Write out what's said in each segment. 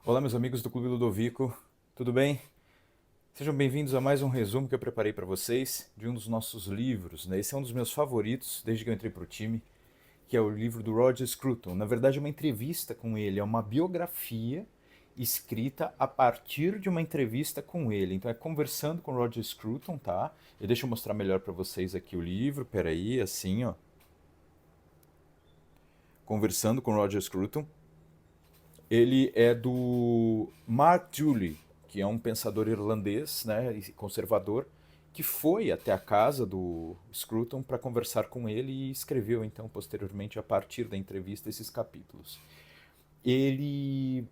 Olá, meus amigos do Clube Ludovico, tudo bem? Sejam bem-vindos a mais um resumo que eu preparei para vocês de um dos nossos livros, né? Esse é um dos meus favoritos desde que eu entrei para o time, que é o livro do Roger Scruton. Na verdade, é uma entrevista com ele, é uma biografia escrita a partir de uma entrevista com ele. Então, é conversando com o Roger Scruton, tá? E deixa eu mostrar melhor para vocês aqui o livro, peraí, assim, ó. Conversando com o Roger Scruton. Ele é do Mark Julie, que é um pensador irlandês, né, e conservador, que foi até a casa do Scruton para conversar com ele e escreveu então posteriormente a partir da entrevista esses capítulos. Ele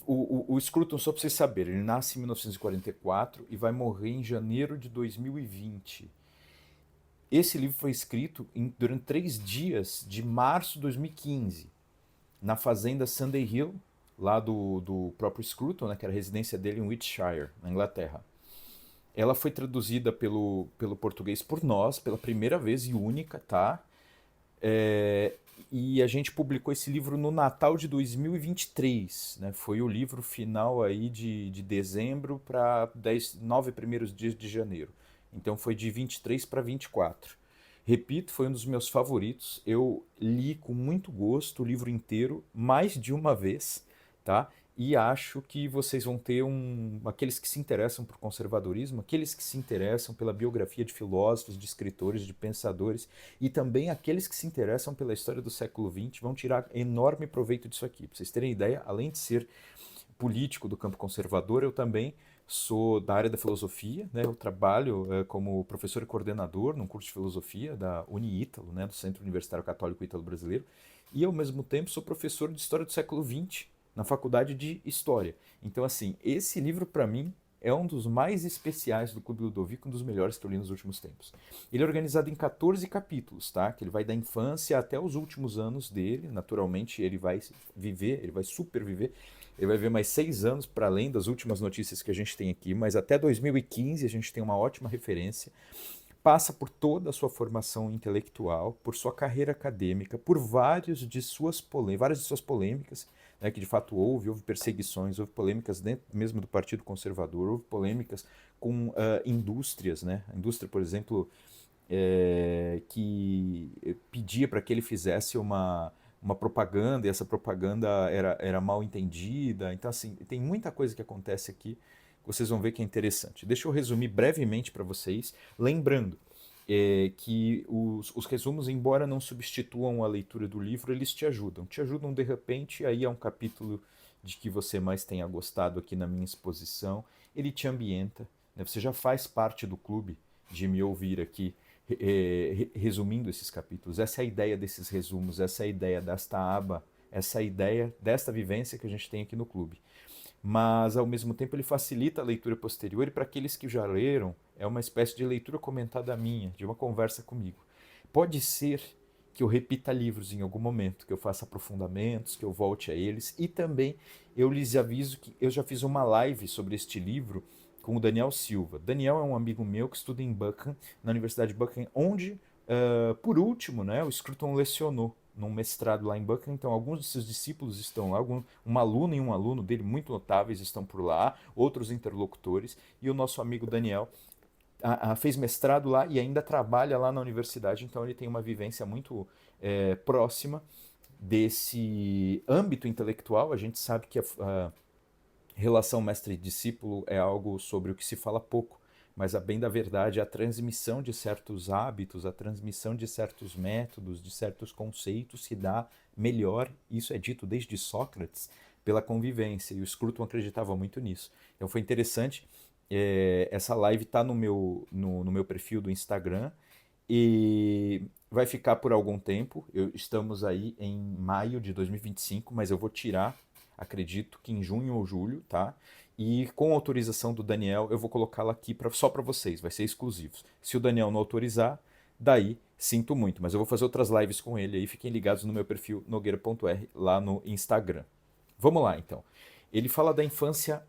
o Scruton, só para vocês saberem, ele nasce em 1944 e vai morrer em janeiro de 2020. Esse livro foi escrito durante 3 dias de março de 2015 na fazenda Sunday Hill, lá do próprio Scruton, né, que era a residência dele em Wiltshire, na Inglaterra. Ela foi traduzida pelo português por nós, pela primeira vez e única, tá? É, e a gente publicou esse livro no Natal de 2023, né? Foi o livro final aí de dezembro para 9 primeiros dias de janeiro. Então foi de 23 para 24. Repito, foi um dos meus favoritos. Eu li com muito gosto o livro inteiro mais de uma vez, tá? E acho que vocês vão ter aqueles que se interessam por conservadorismo, aqueles que se interessam pela biografia de filósofos, de escritores, de pensadores, e também aqueles que se interessam pela história do século XX vão tirar enorme proveito disso aqui. Para vocês terem ideia, além de ser político do campo conservador, eu também sou da área da filosofia, né? Eu trabalho como professor e coordenador num curso de filosofia da Uniítalo, né? Do Centro Universitário Católico Ítalo Brasileiro, e ao mesmo tempo sou professor de História do século XX na Faculdade de História. Então, assim, esse livro para mim é um dos mais especiais do Clube Ludovico, um dos melhores que eu li nos últimos tempos. Ele é organizado em 14 capítulos, tá? Que ele vai da infância até os últimos anos dele. Naturalmente, ele vai viver, ele vai superviver. Ele vai viver mais 6 anos para além das últimas notícias que a gente tem aqui, mas até 2015 a gente tem uma ótima referência. Passa por toda a sua formação intelectual, por sua carreira acadêmica, por várias de suas polêmicas, né, que de fato houve perseguições, houve polêmicas dentro mesmo do Partido Conservador, houve polêmicas com indústrias, né? A indústria, por exemplo, que pedia para que ele fizesse uma propaganda e essa propaganda era mal entendida. Então, assim, tem muita coisa que acontece aqui que vocês vão ver que é interessante. Deixa eu resumir brevemente para vocês, lembrando que os resumos, embora não substituam a leitura do livro, eles te ajudam. Te ajudam de repente, aí é um capítulo de que você mais tenha gostado aqui na minha exposição. Ele te ambienta, né? Você já faz parte do clube de me ouvir aqui resumindo esses capítulos. Essa é a ideia desses resumos, essa é a ideia desta aba, essa é a ideia desta vivência que a gente tem aqui no clube. Mas, ao mesmo tempo, ele facilita a leitura posterior e para aqueles que já leram, é uma espécie de leitura comentada minha, de uma conversa comigo. Pode ser que eu repita livros em algum momento, que eu faça aprofundamentos, que eu volte a eles, e também eu lhes aviso que eu já fiz uma live sobre este livro com o Daniel Silva. Daniel é um amigo meu que estuda em Buchan, na Universidade de Buchan, onde, por último, né, o Scruton lecionou num mestrado lá em Buchan, então alguns de seus discípulos estão lá, uma aluna e um aluno dele muito notáveis estão por lá, outros interlocutores, e o nosso amigo Daniel fez mestrado lá e ainda trabalha lá na universidade, então ele tem uma vivência muito próxima desse âmbito intelectual. A gente sabe que a relação mestre-discípulo é algo sobre o que se fala pouco, mas a bem da verdade, a transmissão de certos hábitos, a transmissão de certos métodos, de certos conceitos se dá melhor, isso é dito desde Sócrates, pela convivência, e o Scruton acreditava muito nisso. Então foi interessante, essa live está no meu perfil do Instagram, e vai ficar por algum tempo. Estamos aí em maio de 2025, mas eu vou tirar, acredito que em junho ou julho, tá? E com autorização do Daniel, eu vou colocá-la aqui só para vocês, vai ser exclusivo. Se o Daniel não autorizar, daí sinto muito, mas eu vou fazer outras lives com ele aí, fiquem ligados no meu perfil nogueira.r lá no Instagram. Vamos lá, então. Ele fala da infância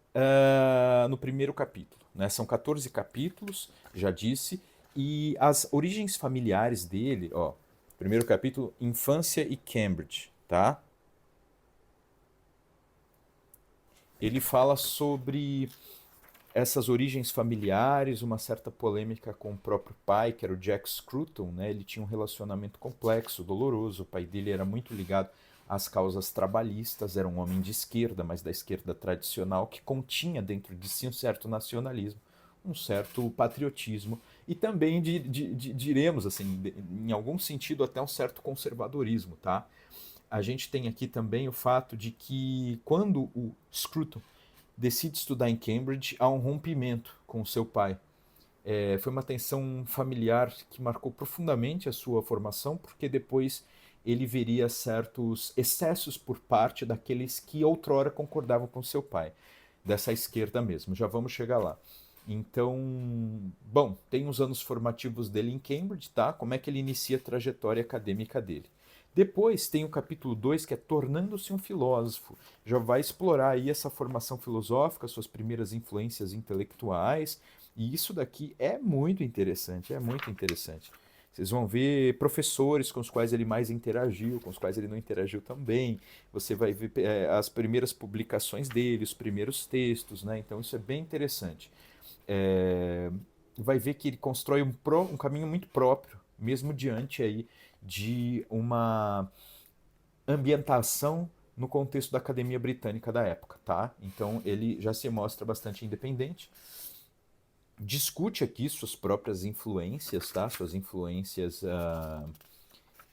no primeiro capítulo, né? São 14 capítulos, já disse, e as origens familiares dele, ó, primeiro capítulo, Infância e Cambridge, tá? Ele fala sobre essas origens familiares, uma certa polêmica com o próprio pai, que era o Jack Scruton, né? Ele tinha um relacionamento complexo, doloroso. O pai dele era muito ligado às causas trabalhistas, era um homem de esquerda, mas da esquerda tradicional, que continha dentro de si um certo nacionalismo, um certo patriotismo e também, diremos assim, em algum sentido, até um certo conservadorismo, tá? A gente tem aqui também o fato de que quando o Scruton decide estudar em Cambridge, há um rompimento com seu pai. Foi uma tensão familiar que marcou profundamente a sua formação, porque depois ele veria certos excessos por parte daqueles que outrora concordavam com seu pai, dessa esquerda mesmo. Já vamos chegar lá. Então, bom, tem os anos formativos dele em Cambridge, tá? Como é que ele inicia a trajetória acadêmica dele? Depois tem o capítulo 2 que é Tornando-se um Filósofo. Já vai explorar aí essa formação filosófica, suas primeiras influências intelectuais, e isso daqui é muito interessante, é muito interessante. Vocês vão ver professores com os quais ele mais interagiu, com os quais ele não interagiu também. Você vai ver as primeiras publicações dele, os primeiros textos, né? Então isso é bem interessante. É, vai ver que ele constrói um caminho muito próprio, mesmo diante aí de uma ambientação no contexto da Academia Britânica da época, tá? Então ele já se mostra bastante independente, discute aqui suas próprias influências, tá? Suas influências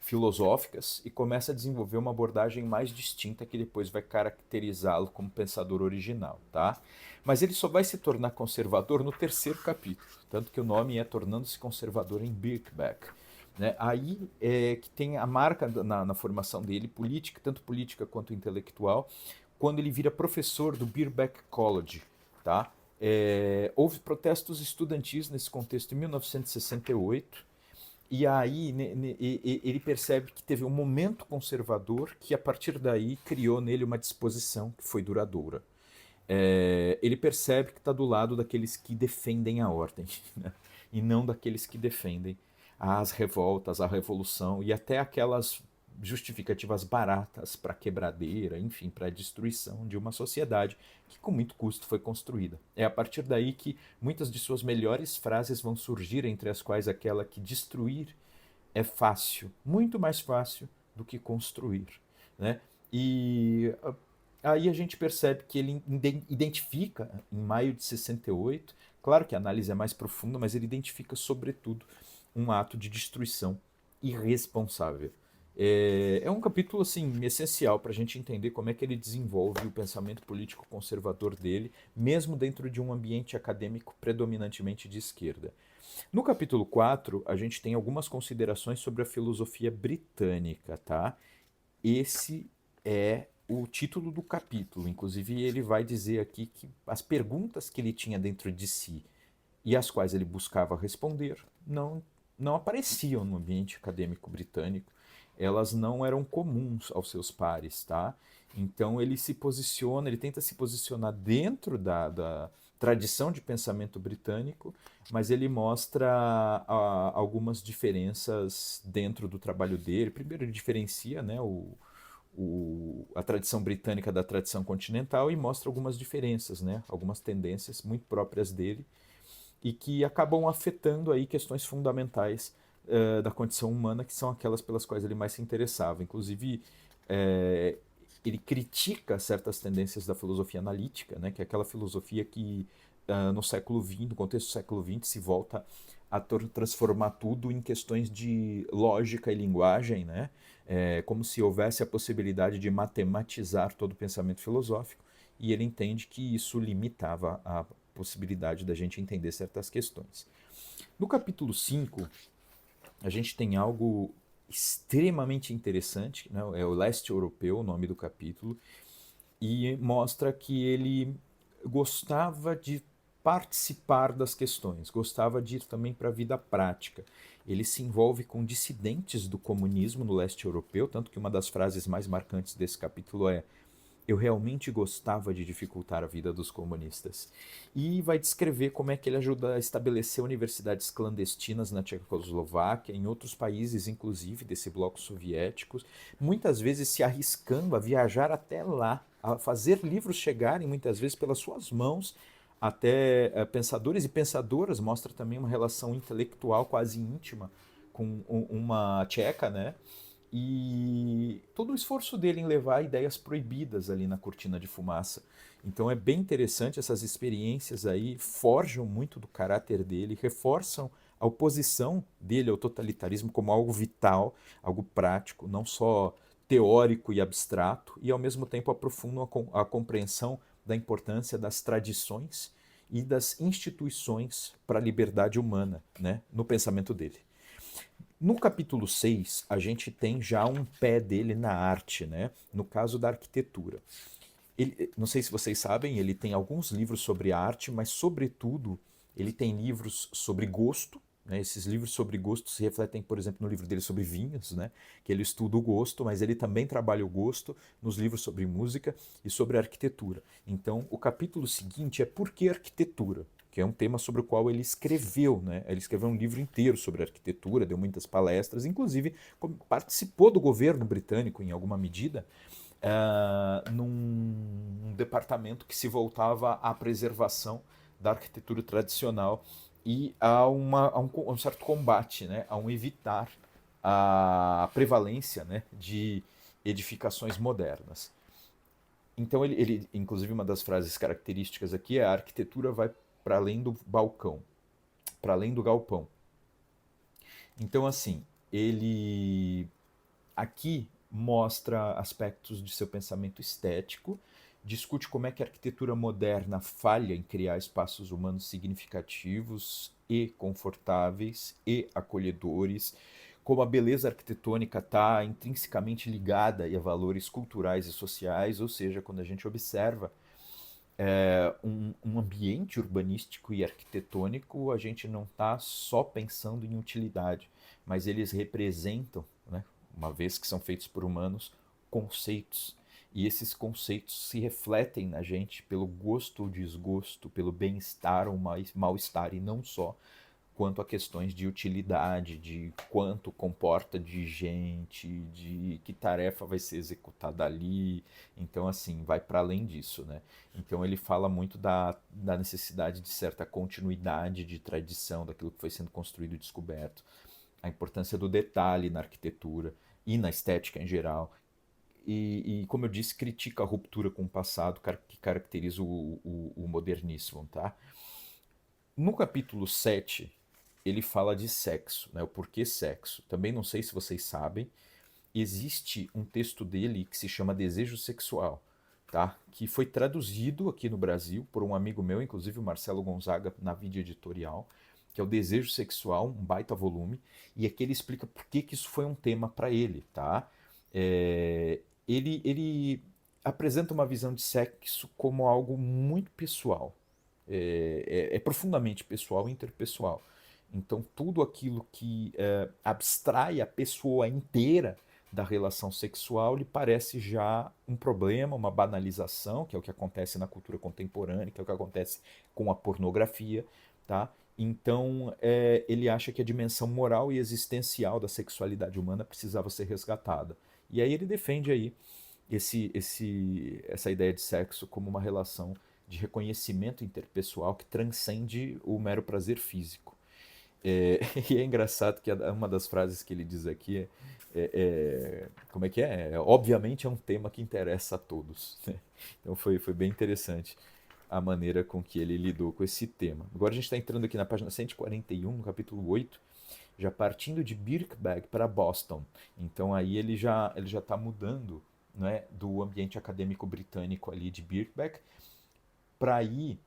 filosóficas e começa a desenvolver uma abordagem mais distinta que depois vai caracterizá-lo como pensador original, tá? Mas ele só vai se tornar conservador no terceiro capítulo, tanto que o nome é Tornando-se Conservador em Birkbeck. Né? Aí é que tem a marca na formação dele, política, tanto política quanto intelectual, quando ele vira professor do Birkbeck College, tá? Houve protestos estudantis nesse contexto em 1968, e aí ele percebe que teve um momento conservador que a partir daí criou nele uma disposição que foi duradoura. Ele percebe que está do lado daqueles que defendem a ordem, né? E não daqueles que defendem as revoltas, a revolução e até aquelas justificativas baratas para quebradeira, enfim, para a destruição de uma sociedade que com muito custo foi construída. É a partir daí que muitas de suas melhores frases vão surgir, entre as quais aquela que destruir é fácil, muito mais fácil do que construir, né? E aí a gente percebe que ele identifica, em maio de 68, claro que a análise é mais profunda, mas ele identifica, sobretudo, um ato de destruição irresponsável. É um capítulo assim essencial para a gente entender como é que ele desenvolve o pensamento político conservador dele, mesmo dentro de um ambiente acadêmico predominantemente de esquerda. No capítulo 4 a gente tem algumas considerações sobre a filosofia britânica, tá? Esse é o título do capítulo. Inclusive, ele vai dizer aqui que as perguntas que ele tinha dentro de si e as quais ele buscava responder não apareciam no ambiente acadêmico britânico. Elas não eram comuns aos seus pares, tá? Então ele se posiciona, ele tenta se posicionar dentro da tradição de pensamento britânico, mas ele mostra algumas diferenças dentro do trabalho dele. Primeiro, ele diferencia, né, a tradição britânica da tradição continental e mostra algumas diferenças, né, algumas tendências muito próprias dele e que acabam afetando aí questões fundamentais da condição humana, que são aquelas pelas quais ele mais se interessava. Inclusive, eh, ele critica certas tendências da filosofia analítica, né, que é aquela filosofia que no século XX, no contexto do século XX, se volta a transformar tudo em questões de lógica e linguagem, né? Como se houvesse a possibilidade de matematizar todo o pensamento filosófico, e ele entende que isso limitava a possibilidade da gente entender certas questões. No capítulo 5 a gente tem algo extremamente interessante, né? É o Leste Europeu, o nome do capítulo, e mostra que ele gostava de participar das questões, gostava de ir também para a vida prática. Ele se envolve com dissidentes do comunismo no leste europeu, tanto que uma das frases mais marcantes desse capítulo é: eu realmente gostava de dificultar a vida dos comunistas. E vai descrever como é que ele ajuda a estabelecer universidades clandestinas na Tchecoslováquia, em outros países, inclusive desse bloco soviético, muitas vezes se arriscando a viajar até lá, a fazer livros chegarem muitas vezes pelas suas mãos até pensadores e pensadoras. Mostra também uma relação intelectual quase íntima com uma tcheca, né? E todo o esforço dele em levar ideias proibidas ali na cortina de fumaça. Então é bem interessante, essas experiências aí forjam muito do caráter dele, reforçam a oposição dele ao totalitarismo como algo vital, algo prático, não só teórico e abstrato, e ao mesmo tempo aprofundam a compreensão da importância das tradições e das instituições para a liberdade humana, né, no pensamento dele. No capítulo 6 a gente tem já um pé dele na arte, né? No caso da arquitetura. Ele, não sei se vocês sabem, ele tem alguns livros sobre arte, mas, sobretudo, ele tem livros sobre gosto. Né? Esses livros sobre gosto se refletem, por exemplo, no livro dele sobre vinhos, né? Que ele estuda o gosto, mas ele também trabalha o gosto nos livros sobre música e sobre arquitetura. Então, o capítulo seguinte é Por que Arquitetura? Que é um tema sobre o qual ele escreveu. Né? Ele escreveu um livro inteiro sobre arquitetura, deu muitas palestras, inclusive participou do governo britânico em alguma medida, num departamento que se voltava à preservação da arquitetura tradicional e a um certo combate, né, a um evitar a prevalência, né, de edificações modernas. Então, inclusive, uma das frases características aqui é: a arquitetura vai para além do balcão, para além do galpão. Então, assim, ele aqui mostra aspectos de seu pensamento estético, discute como é que a arquitetura moderna falha em criar espaços humanos significativos e confortáveis e acolhedores, como a beleza arquitetônica está intrinsecamente ligada a valores culturais e sociais, ou seja, quando a gente observa um ambiente urbanístico e arquitetônico, a gente não está só pensando em utilidade, mas eles representam, né, uma vez que são feitos por humanos, conceitos. E esses conceitos se refletem na gente pelo gosto ou desgosto, pelo bem-estar ou mal-estar, e não só quanto a questões de utilidade, de quanto comporta de gente, de que tarefa vai ser executada ali. Então, assim, vai para além disso, né? Então, ele fala muito da necessidade de certa continuidade de tradição, daquilo que foi sendo construído e descoberto, a importância do detalhe na arquitetura e na estética em geral. Como eu disse, critica a ruptura com o passado que caracteriza o modernismo, tá? No capítulo 7 ele fala de sexo, né? O porquê sexo. Também não sei se vocês sabem, existe um texto dele que se chama Desejo Sexual, tá? Que foi traduzido aqui no Brasil por um amigo meu, inclusive o Marcelo Gonzaga, na Vídeo Editorial, que é o Desejo Sexual, um baita volume, e aqui ele explica por que isso foi um tema para ele, tá? Ele apresenta uma visão de sexo como algo muito pessoal, é profundamente pessoal e interpessoal. Então, tudo aquilo que abstrai a pessoa inteira da relação sexual lhe parece já um problema, uma banalização, que é o que acontece na cultura contemporânea, que é o que acontece com a pornografia, tá? Então, ele acha que a dimensão moral e existencial da sexualidade humana precisava ser resgatada. E aí ele defende aí essa ideia de sexo como uma relação de reconhecimento interpessoal que transcende o mero prazer físico. E é engraçado que uma das frases que ele diz aqui como é que é? Obviamente é um tema que interessa a todos. Né? Então foi bem interessante a maneira com que ele lidou com esse tema. Agora a gente está entrando aqui na página 141, no capítulo 8, já partindo de Birkbeck para Boston. Então aí ele já está mudando, né, do ambiente acadêmico britânico ali de Birkbeck para ir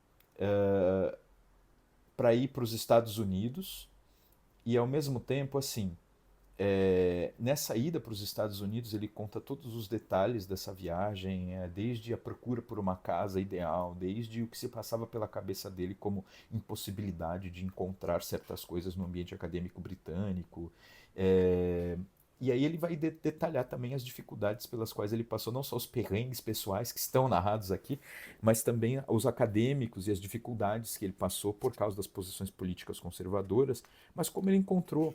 para os Estados Unidos. E ao mesmo tempo, assim, nessa ida para os Estados Unidos, ele conta todos os detalhes dessa viagem, desde a procura por uma casa ideal, desde o que se passava pela cabeça dele como impossibilidade de encontrar certas coisas no ambiente acadêmico britânico. E aí ele vai detalhar também as dificuldades pelas quais ele passou, não só os perrengues pessoais que estão narrados aqui, mas também os acadêmicos e as dificuldades que ele passou por causa das posições políticas conservadoras, mas como ele encontrou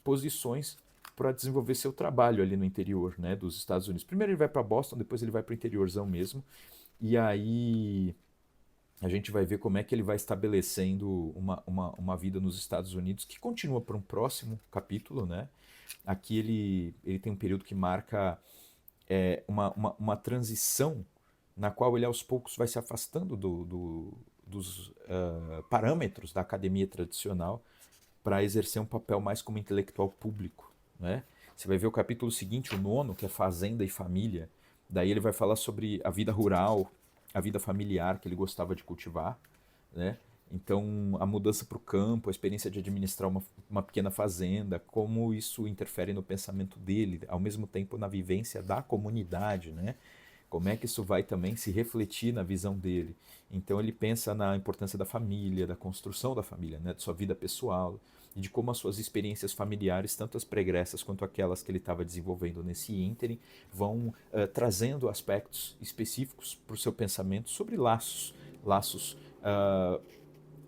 posições para desenvolver seu trabalho ali no interior, né, dos Estados Unidos. Primeiro ele vai para Boston, depois ele vai para o interiorzão mesmo. E aí a gente vai ver como é que ele vai estabelecendo uma vida nos Estados Unidos, que continua para um próximo capítulo, né? Aqui ele tem um período que marca uma transição na qual ele aos poucos vai se afastando dos parâmetros da academia tradicional para exercer um papel mais como intelectual público, né? Você vai ver o capítulo seguinte, o nono, que é Fazenda e Família. Daí ele vai falar sobre a vida rural, a vida familiar que ele gostava de cultivar, né? Então, a mudança para o campo, a experiência de administrar uma pequena fazenda, como isso interfere no pensamento dele, ao mesmo tempo na vivência da comunidade, né? Como é que isso vai também se refletir na visão dele? Então ele pensa na importância da família, da construção da família, né, de sua vida pessoal e de como as suas experiências familiares, tanto as pregressas quanto aquelas que ele estava desenvolvendo nesse ínterim, vão trazendo aspectos específicos para o seu pensamento sobre laços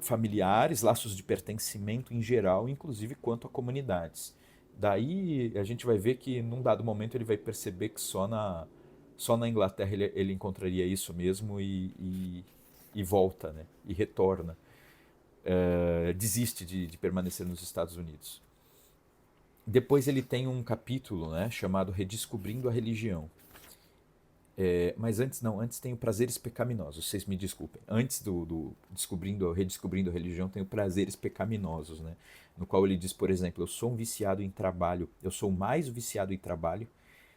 familiares, laços de pertencimento em geral, inclusive quanto a comunidades. Daí a gente vai ver que num dado momento ele vai perceber que só na Inglaterra ele encontraria isso mesmo e volta, né? E retorna. Desiste de permanecer nos Estados Unidos. Depois ele tem um capítulo, né, chamado Redescobrindo a Religião. Mas antes não, antes tem o Prazeres Pecaminosos, vocês me desculpem. Antes do Redescobrindo a Religião, tem o Prazeres Pecaminosos, né? No qual ele diz, por exemplo, eu sou um viciado em trabalho, eu sou mais viciado em trabalho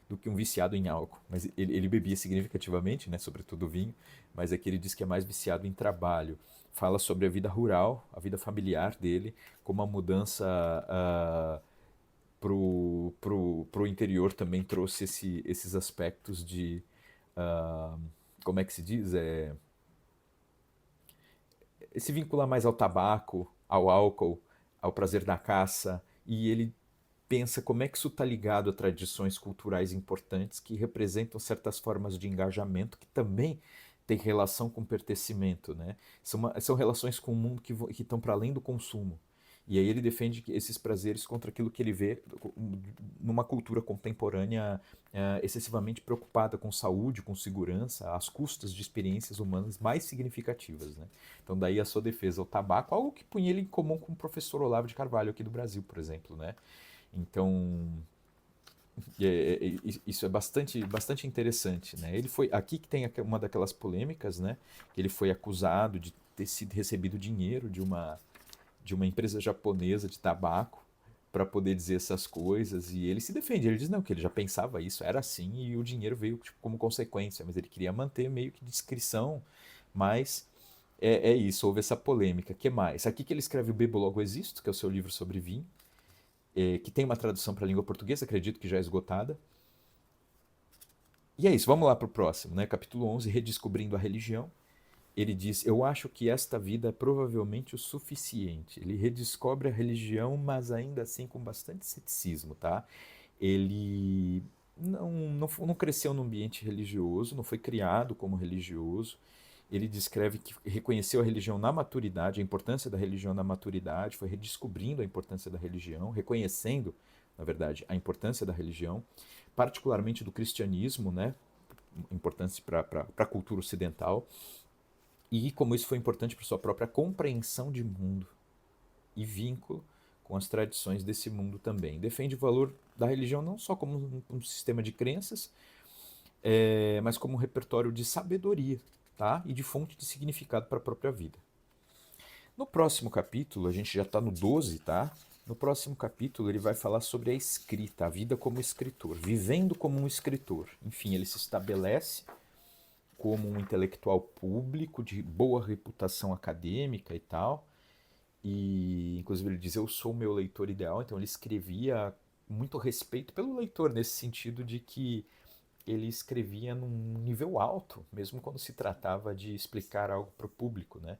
do que um viciado em álcool. Mas ele bebia significativamente, né, sobretudo vinho, mas aqui ele diz que é mais viciado em trabalho. Fala sobre a vida rural, a vida familiar dele, como a mudança pro interior também trouxe esses aspectos de, ah, como é que se diz? Se vincular mais ao tabaco, ao álcool, ao prazer da caça, e ele pensa como é que isso está ligado a tradições culturais importantes que representam certas formas de engajamento que também têm relação com pertencimento, né? São relações com o mundo que estão para além do consumo. E aí ele defende esses prazeres contra aquilo que ele vê numa cultura contemporânea excessivamente preocupada com saúde, com segurança, às custas de experiências humanas mais significativas, né? Então daí a sua defesa ao tabaco, algo que punha ele em comum com o professor Olavo de Carvalho aqui do Brasil, por exemplo, né? Então, isso é bastante interessante, né? Ele foi aqui que tem uma daquelas polêmicas, né? Que ele foi acusado de ter sido recebido dinheiro de uma empresa japonesa de tabaco para poder dizer essas coisas e ele se defende. Ele diz não, que ele já pensava isso, era assim e o dinheiro veio tipo, como consequência, mas ele queria manter meio que discrição, mas é isso, houve essa polêmica. Que mais? Aqui que ele escreve o Bebo Logo Existo, que é o seu livro sobre vinho, que tem uma tradução para a língua portuguesa, acredito que já é esgotada. E é isso, vamos lá para o próximo, né? Capítulo 11, Redescobrindo a Religião. Ele diz: eu acho que esta vida é provavelmente o suficiente. Ele redescobre a religião, mas ainda assim com bastante ceticismo, tá? Ele não cresceu num ambiente religioso, não foi criado como religioso. Ele descreve que reconheceu a religião na maturidade, a importância da religião na maturidade, foi redescobrindo a importância da religião, reconhecendo, na verdade, a importância da religião, particularmente do cristianismo, né? Importância para a cultura ocidental, e como isso foi importante para sua própria compreensão de mundo e vínculo com as tradições desse mundo também. Defende o valor da religião não só como um sistema de crenças, mas como um repertório de sabedoria, tá? E de fonte de significado para a própria vida. No próximo capítulo, a gente já está no 12, tá? No próximo capítulo ele vai falar sobre a escrita, a vida como escritor, vivendo como um escritor. Enfim, ele se estabelece como um intelectual público de boa reputação acadêmica e tal. E inclusive ele diz: eu sou o meu leitor ideal. Então ele escrevia muito respeito pelo leitor, nesse sentido de que ele escrevia num nível alto, mesmo quando se tratava de explicar algo para o público, né?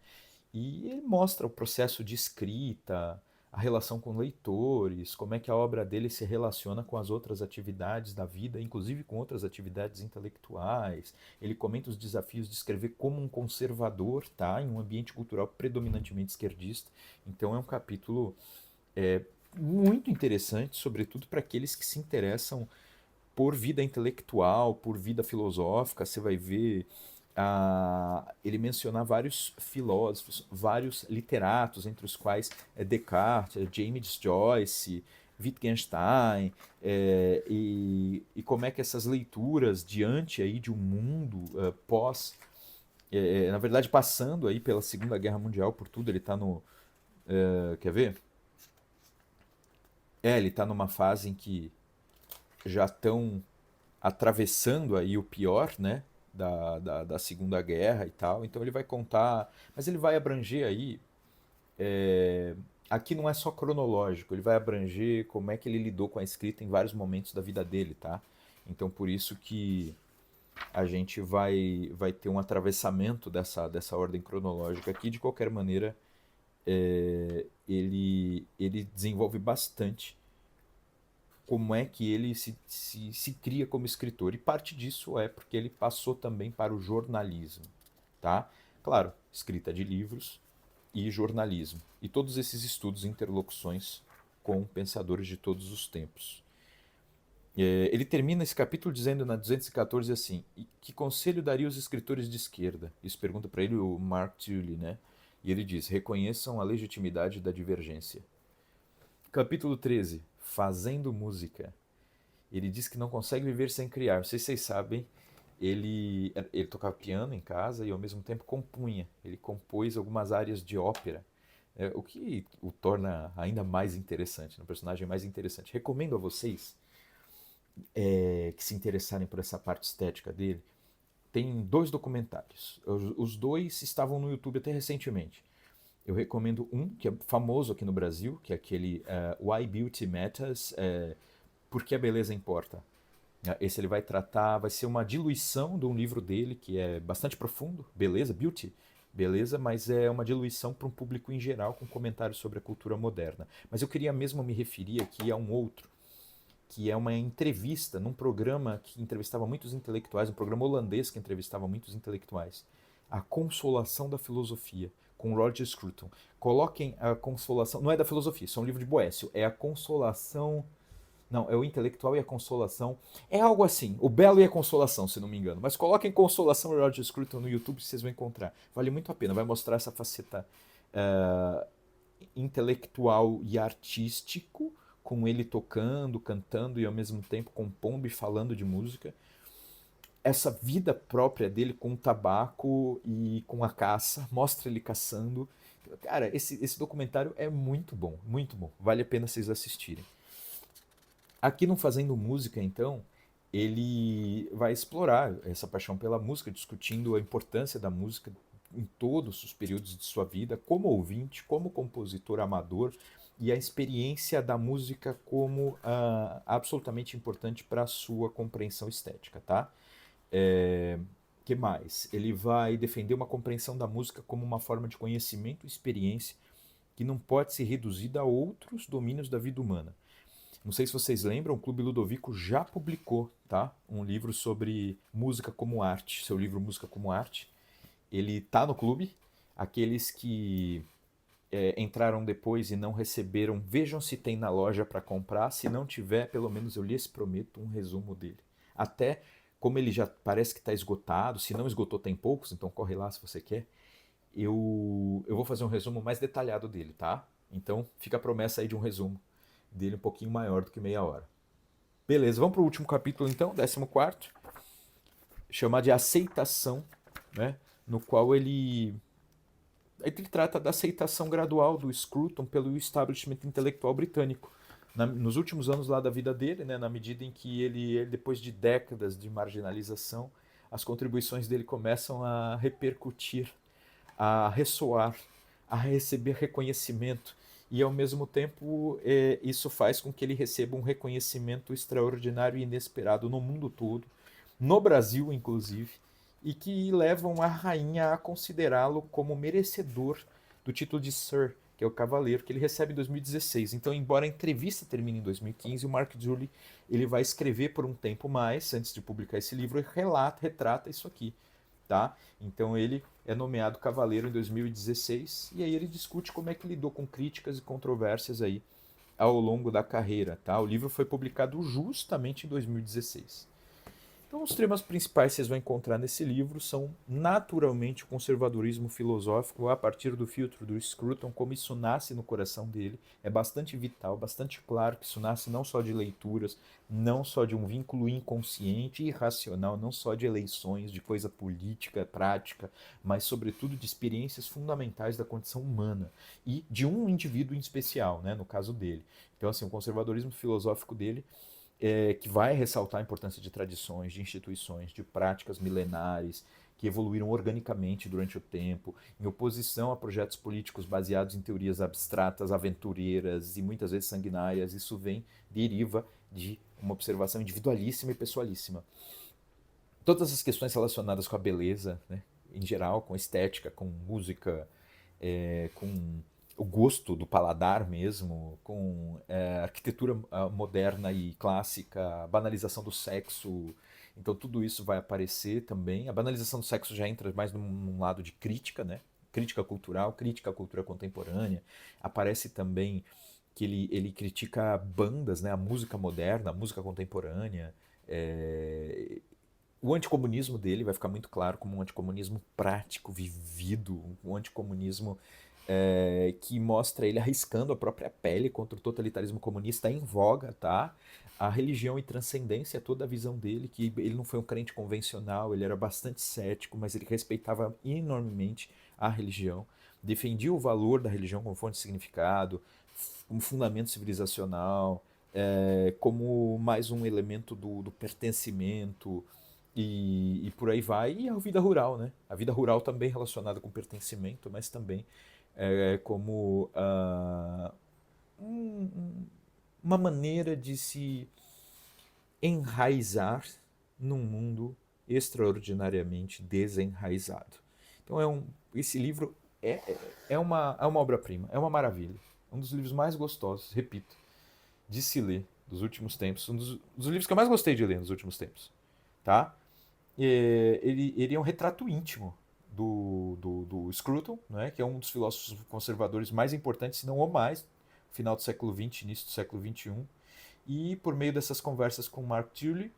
E ele mostra o processo de escrita, a relação com leitores, como é que a obra dele se relaciona com as outras atividades da vida, inclusive com outras atividades intelectuais. Ele comenta os desafios de escrever como um conservador, tá? Em um ambiente cultural predominantemente esquerdista. Então é um capítulo muito interessante, sobretudo para aqueles que se interessam por vida intelectual, por vida filosófica. Você vai ver ele mencionar vários filósofos, vários literatos, entre os quais Descartes, James Joyce, Wittgenstein, e como é que essas leituras diante aí de um mundo pós, na verdade passando aí pela Segunda Guerra Mundial, por tudo, ele está no, quer ver? Ele está numa fase em que já estão atravessando aí o pior, né, da Segunda Guerra e tal. Então ele vai contar, mas ele vai abranger aí. é, Aqui não é só cronológico, ele vai abranger como é que ele lidou com a escrita em vários momentos da vida dele, tá? Então por isso que a gente vai ter um atravessamento dessa ordem cronológica aqui. De qualquer maneira, ele desenvolve bastante como é que ele se cria como escritor. E parte disso é porque ele passou também para o jornalismo, tá? Claro, escrita de livros e jornalismo. E todos esses estudos e interlocuções com pensadores de todos os tempos. Ele termina esse capítulo dizendo na 214 assim: "E que conselho daria aos escritores de esquerda?" Isso pergunta para ele o Mark Tully, né? E ele diz: "Reconheçam a legitimidade da divergência." Capítulo 13: Fazendo música. Ele diz que não consegue viver sem criar. Não sei se vocês sabem, ele tocava piano em casa e ao mesmo tempo compunha. Ele compôs algumas áreas de ópera, o que o torna ainda mais interessante, um personagem mais interessante. Recomendo a vocês que se interessarem por essa parte estética dele. Tem dois documentários. Os dois estavam no YouTube até recentemente. Eu recomendo um que é famoso aqui no Brasil, que é aquele Why Beauty Matters, Por que a Beleza Importa. Esse ele vai tratar, vai ser uma diluição de um livro dele que é bastante profundo, beleza, beauty, beleza, mas é uma diluição para um público em geral com comentários sobre a cultura moderna. Mas eu queria mesmo me referir aqui a um outro, que é uma entrevista num programa que entrevistava muitos intelectuais, um programa holandês que entrevistava muitos intelectuais. A Consolação da Filosofia, com Roger Scruton. Coloquem a Consolação, não é da filosofia, isso é um livro de Boécio, é a Consolação. Não, é o intelectual e a consolação. É algo assim, o belo e a consolação, se não me engano. Mas coloquem Consolação e Roger Scruton no YouTube que vocês vão encontrar. Vale muito a pena, vai mostrar essa faceta uh, intelectual e artístico, com ele tocando, cantando e ao mesmo tempo compondo e falando de música. Essa vida própria dele com o tabaco e com a caça, mostra ele caçando. Cara, esse documentário é muito bom, muito bom. Vale a pena vocês assistirem. Aqui no Fazendo Música, então, ele vai explorar essa paixão pela música, discutindo a importância da música em todos os períodos de sua vida, como ouvinte, como compositor amador, e a experiência da música como absolutamente importante para a sua compreensão estética, tá? Que mais? Ele vai defender uma compreensão da música como uma forma de conhecimento e experiência que não pode ser reduzida a outros domínios da vida humana. Não sei se vocês lembram, o Clube Ludovico já publicou, tá? Um livro sobre música como arte, seu livro Música como Arte. Ele tá no clube. Aqueles que entraram depois e não receberam, vejam se tem na loja para comprar. Se não tiver, pelo menos eu lhes prometo um resumo dele. Até como ele já parece que está esgotado, se não esgotou tem poucos, então corre lá se você quer. Eu vou fazer um resumo mais detalhado dele, tá? Então fica a promessa aí de um resumo dele um pouquinho maior do que meia hora. Beleza, vamos para o último capítulo então, 14º, chamado de Aceitação, né? No qual ele trata da aceitação gradual do Scruton pelo establishment intelectual britânico. Nos últimos anos lá da vida dele, né, na medida em que ele, depois de décadas de marginalização, as contribuições dele começam a repercutir, a ressoar, a receber reconhecimento. E ao mesmo tempo, isso faz com que ele receba um reconhecimento extraordinário e inesperado no mundo todo, no Brasil inclusive, e que levam a rainha a considerá-lo como merecedor do título de Sir, que é o cavaleiro, que ele recebe em 2016. Então, embora a entrevista termine em 2015, o Mark Julie ele vai escrever por um tempo mais, antes de publicar esse livro, e retrata isso aqui. Tá? Então ele é nomeado cavaleiro em 2016 e aí ele discute como é que lidou com críticas e controvérsias aí ao longo da carreira, tá? O livro foi publicado justamente em 2016. Então, os temas principais que vocês vão encontrar nesse livro são, naturalmente, o conservadorismo filosófico a partir do filtro do Scruton, como isso nasce no coração dele. É bastante vital, bastante claro que isso nasce não só de leituras, não só de um vínculo inconsciente e irracional, não só de eleições, de coisa política, prática, mas, sobretudo, de experiências fundamentais da condição humana e de um indivíduo em especial, né, no caso dele. Então, assim, o conservadorismo filosófico dele que vai ressaltar a importância de tradições, de instituições, de práticas milenares que evoluíram organicamente durante o tempo, em oposição a projetos políticos baseados em teorias abstratas, aventureiras e muitas vezes sanguinárias. Isso deriva de uma observação individualíssima e pessoalíssima. Todas as questões relacionadas com a beleza, né, em geral, com estética, com música, com o gosto do paladar mesmo, com arquitetura moderna e clássica, a banalização do sexo. Então tudo isso vai aparecer também. A banalização do sexo já entra mais num lado de crítica, né? Crítica cultural, crítica à cultura contemporânea. Aparece também que ele critica bandas, né? A música moderna, a música contemporânea. É, o anticomunismo dele vai ficar muito claro como um anticomunismo prático, vivido, um anticomunismo que mostra ele arriscando a própria pele contra o totalitarismo comunista em voga, tá? A religião e transcendência, toda a visão dele, que ele não foi um crente convencional, ele era bastante cético, mas ele respeitava enormemente a religião, defendia o valor da religião como fonte de significado, como fundamento civilizacional, como mais um elemento do pertencimento, e por aí vai. E a vida rural, né? A vida rural também relacionada com pertencimento, mas também como uma maneira de se enraizar num mundo extraordinariamente desenraizado. Então esse livro é uma obra-prima, é uma maravilha. É um dos livros mais gostosos, repito, de se ler dos últimos tempos. Um dos livros que eu mais gostei de ler nos últimos tempos. Tá? Ele é um retrato íntimo do Scruton, né, que é um dos filósofos conservadores mais importantes, se não o mais, final do século XX, início do século XXI. E por meio dessas conversas com Mark Tully,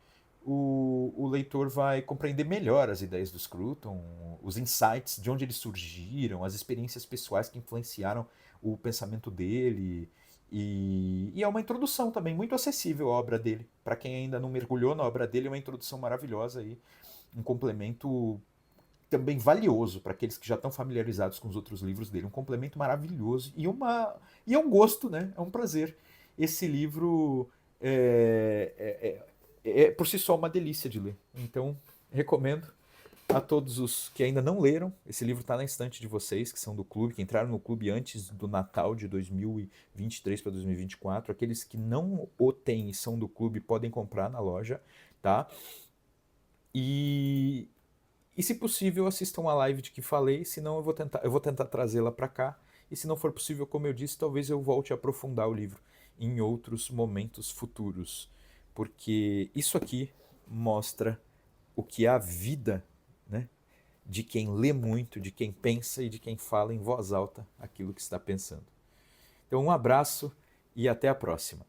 o leitor vai compreender melhor as ideias do Scruton, os insights, de onde eles surgiram, as experiências pessoais que influenciaram o pensamento dele. E é uma introdução também muito acessível à obra dele. Para quem ainda não mergulhou na obra dele, é uma introdução maravilhosa aí, um complemento também valioso para aqueles que já estão familiarizados com os outros livros dele. Um complemento maravilhoso e é um gosto, né? É um prazer. Esse livro por si só uma delícia de ler. Então, recomendo a todos os que ainda não leram. Esse livro está na estante de vocês, que são do clube, que entraram no clube antes do Natal de 2023 para 2024. Aqueles que não o têm e são do clube podem comprar na loja, tá? E, se possível, assistam a live de que falei, senão eu vou tentar trazê-la para cá. E se não for possível, como eu disse, talvez eu volte a aprofundar o livro em outros momentos futuros. Porque isso aqui mostra o que é a vida, né, de quem lê muito, de quem pensa e de quem fala em voz alta aquilo que está pensando. Então, um abraço e até a próxima.